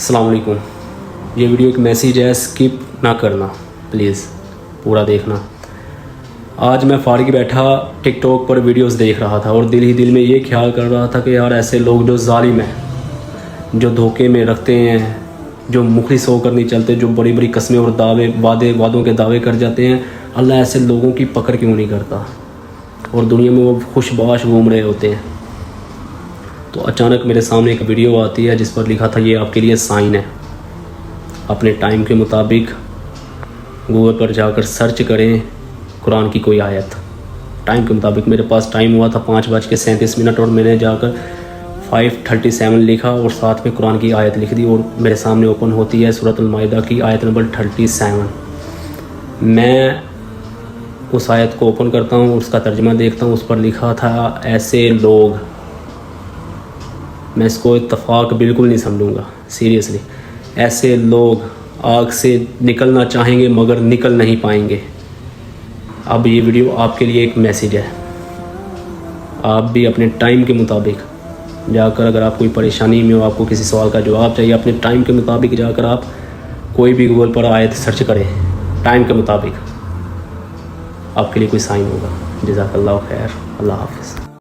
अस्सलाम वालेकुम। ये वीडियो एक मैसेज है, स्किप ना करना प्लीज़, पूरा देखना। आज मैं फारिग बैठा टिकटॉक पर वीडियोस देख रहा था और दिल ही दिल में ये ख्याल कर रहा था कि यार ऐसे लोग जो जालिम हैं, जो धोखे में रखते हैं, जो मुखलिस होकर नहीं चलते, जो बड़ी बड़ी कस्में और वादों के दावे कर जाते हैं, अल्लाह ऐसे लोगों की पकड़ क्यों नहीं करता और दुनिया में वो खुशबाश घूम रहे होते हैं। तो अचानक मेरे सामने एक वीडियो आती है जिस पर लिखा था ये आपके लिए साइन है। अपने टाइम के मुताबिक गूगल पर जाकर सर्च करें कुरान की कोई आयत। टाइम के मुताबिक मेरे पास टाइम हुआ था 5:37 और मैंने जाकर 5:37 लिखा और साथ में कुरान की आयत लिख दी और मेरे सामने ओपन होती है सूरत अल-माइदा की आयत नंबर 37। मैं उस आयत को ओपन करता हूँ, उसका तर्जुमा देखता हूँ। उस पर लिखा था ऐसे लोग, मैं इसको इत्तफाक बिल्कुल नहीं समझूंगा, सीरियसली। ऐसे लोग आग से निकलना चाहेंगे मगर निकल नहीं पाएंगे। अब ये वीडियो आपके लिए एक मैसेज है। आप भी अपने टाइम के मुताबिक जाकर, अगर आप कोई परेशानी में हो, आपको किसी सवाल का जवाब चाहिए, अपने टाइम के मुताबिक जाकर आप कोई भी गूगल पर आयत सर्च करें, टाइम के मुताबिक आपके लिए कोई साइन होगा। जज़ाकल्लाह खैर। अल्लाह हाफ़िज़।